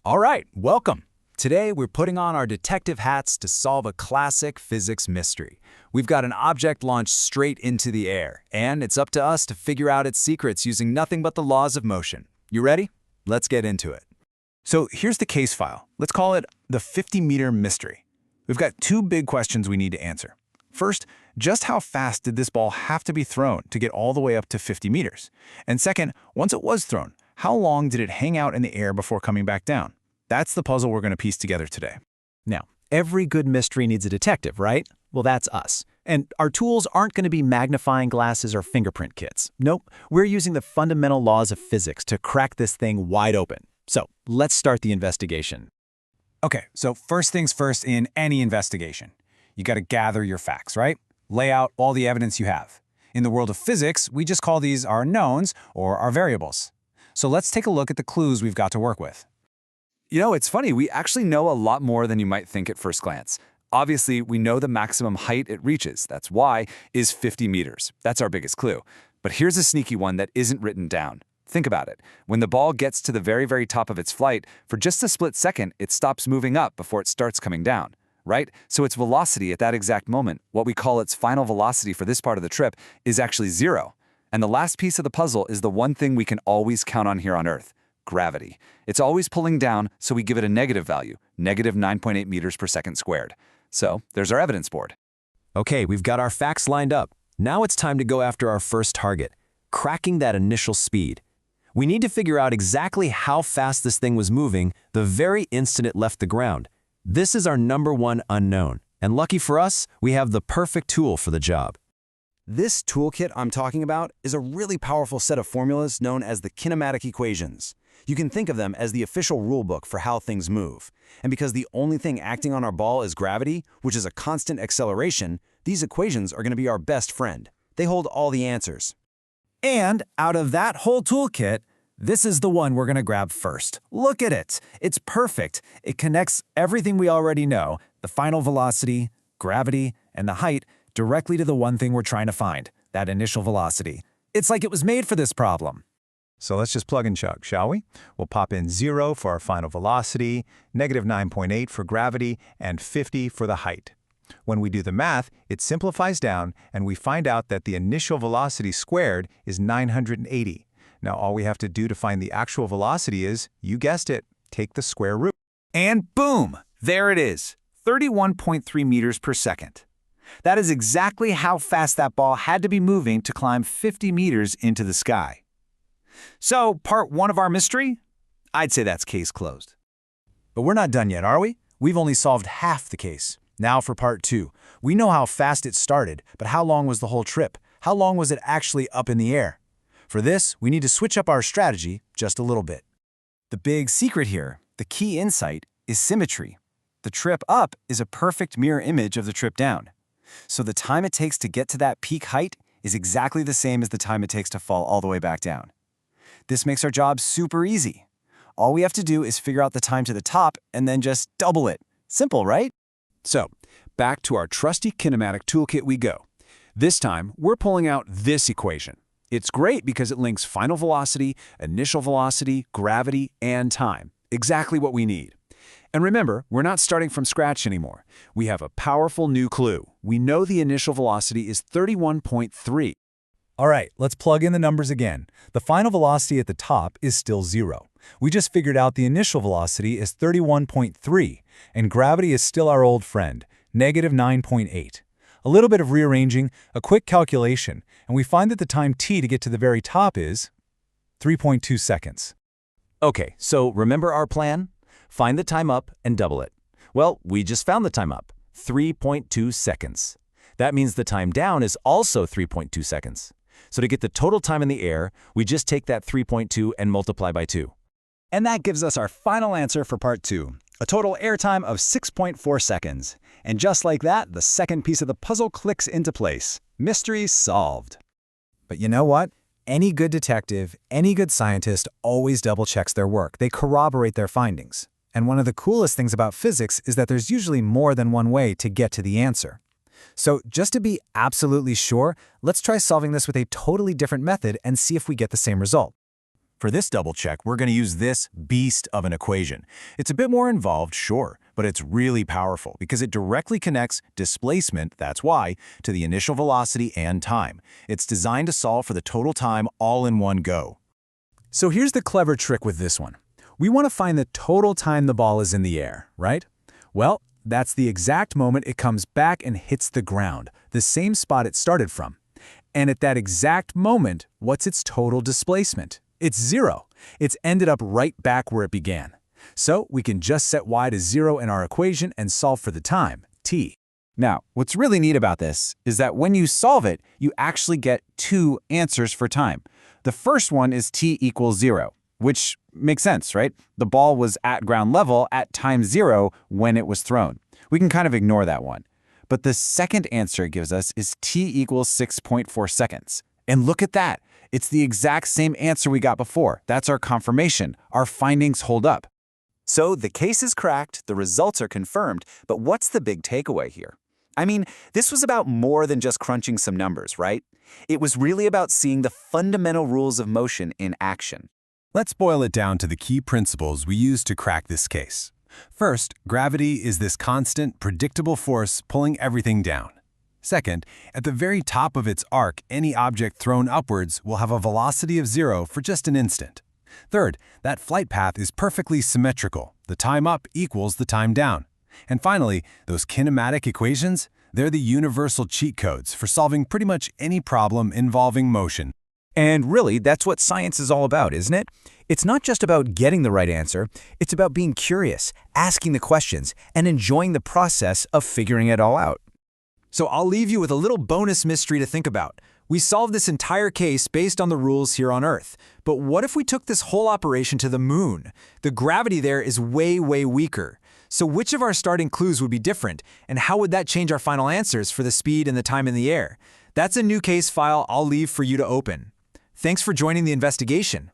All right, welcome. Today we're putting on our detective hats to solve a classic physics mystery. We've got an object launched straight into the air, and it's up to us to figure out its secrets using nothing but the laws of motion. You ready? Let's get into it. So here's the case file. Let's call it the 50-meter mystery. We've got two big questions we need to answer. First, just how fast did this ball have to be thrown to get all the way up to 50 meters? And second, once it was thrown, how long did it hang out in the air before coming back down? That's the puzzle we're going to piece together today. Now, every good mystery needs a detective, right? Well, that's us. And our tools aren't going to be magnifying glasses or fingerprint kits. Nope, we're using the fundamental laws of physics to crack this thing wide open. So let's start the investigation. Okay, so first things first in any investigation. You got to gather your facts, right? Lay out all the evidence you have. In the world of physics, we just call these our knowns or our variables. So let's take a look at the clues we've got to work with. You know, it's funny, we actually know a lot more than you might think at first glance. Obviously, we know the maximum height it reaches, that's y, is 50 meters. That's our biggest clue. But here's a sneaky one that isn't written down. Think about it. When the ball gets to the very top of its flight, for just a split second, it stops moving up before it starts coming down, right? So its velocity at that exact moment, what we call its final velocity for this part of the trip, is actually 0. And the last piece of the puzzle is the one thing we can always count on here on Earth. Gravity. It's always pulling down, so we give it a negative value, negative 9.8 meters per second squared. So there's our evidence board. Okay, we've got our facts lined up. Now it's time to go after our first target, cracking that initial speed. We need to figure out exactly how fast this thing was moving the very instant it left the ground. This is our #1 unknown, and lucky for us, we have the perfect tool for the job. This toolkit I'm talking about is a really powerful set of formulas known as the kinematic equations. You can think of them as the official rulebook for how things move. And because the only thing acting on our ball is gravity, which is a constant acceleration, these equations are going to be our best friend. They hold all the answers. And out of that whole toolkit, this is the one we're going to grab first. Look at it. It's perfect. It connects everything we already know, the final velocity, gravity, and the height, directly to the one thing we're trying to find, that initial velocity. It's like it was made for this problem. So let's just plug and chug, shall we? We'll pop in 0 for our final velocity, negative 9.8 for gravity, and 50 for the height. When we do the math, it simplifies down, and we find out that the initial velocity squared is 980. Now all we have to do to find the actual velocity is, you guessed it, take the square root. And boom, there it is, 31.3 meters per second. That is exactly how fast that ball had to be moving to climb 50 meters into the sky. So, part 1 of our mystery? I'd say that's case closed. But we're not done yet, are we? We've only solved half the case. Now for part 2. We know how fast it started, but how long was the whole trip? How long was it actually up in the air? For this, we need to switch up our strategy just a little bit. The big secret here, the key insight, is symmetry. The trip up is a perfect mirror image of the trip down. So the time it takes to get to that peak height is exactly the same as the time it takes to fall all the way back down. This makes our job super easy. All we have to do is figure out the time to the top and then just double it. Simple, right? So, back to our trusty kinematic toolkit we go. This time, we're pulling out this equation. It's great because it links final velocity, initial velocity, gravity, and time. Exactly what we need. And remember, we're not starting from scratch anymore. We have a powerful new clue. We know the initial velocity is 31.3. All right, let's plug in the numbers again. The final velocity at the top is still 0. We just figured out the initial velocity is 31.3, and gravity is still our old friend, negative 9.8. A little bit of rearranging, a quick calculation, and we find that the time t to get to the very top is 3.2 seconds. Okay, so remember our plan? Find the time up and double it. Well, we just found the time up, 3.2 seconds. That means the time down is also 3.2 seconds. So to get the total time in the air, we just take that 3.2 and multiply by 2. And that gives us our final answer for part 2, a total airtime of 6.4 seconds. And just like that, the second piece of the puzzle clicks into place. Mystery solved. But you know what? Any good detective, any good scientist always double-checks their work. They corroborate their findings. And one of the coolest things about physics is that there's usually more than one way to get to the answer. So just to be absolutely sure, let's try solving this with a totally different method and see if we get the same result. For this double check, we're going to use this beast of an equation. It's a bit more involved, sure, but it's really powerful because it directly connects displacement, that's y, to the initial velocity and time. It's designed to solve for the total time all in one go. So here's the clever trick with this one. We want to find the total time the ball is in the air, right? Well, that's the exact moment it comes back and hits the ground, the same spot it started from. And at that exact moment, what's its total displacement? It's 0. It's ended up right back where it began. So we can just set y to 0 in our equation and solve for the time, t. Now, what's really neat about this is that when you solve it, you actually get two answers for time. The first one is t equals 0, which makes sense, right? The ball was at ground level at time 0 when it was thrown. We can kind of ignore that one. But the second answer it gives us is t equals 6.4 seconds. And look at that. It's the exact same answer we got before. That's our confirmation. Our findings hold up. So the case is cracked, the results are confirmed, but what's the big takeaway here? I mean, this was about more than just crunching some numbers, right? It was really about seeing the fundamental rules of motion in action. Let's boil it down to the key principles we use to crack this case. First, gravity is this constant, predictable force pulling everything down. Second, at the very top of its arc, any object thrown upwards will have a velocity of 0 for just an instant. Third, that flight path is perfectly symmetrical. The time up equals the time down. And finally, those kinematic equations, they're the universal cheat codes for solving pretty much any problem involving motion. And really, that's what science is all about, isn't it? It's not just about getting the right answer, it's about being curious, asking the questions, and enjoying the process of figuring it all out. So I'll leave you with a little bonus mystery to think about. We solved this entire case based on the rules here on Earth. But what if we took this whole operation to the moon? The gravity there is way, way weaker. So which of our starting clues would be different, and how would that change our final answers for the speed and the time in the air? That's a new case file I'll leave for you to open. Thanks for joining the investigation.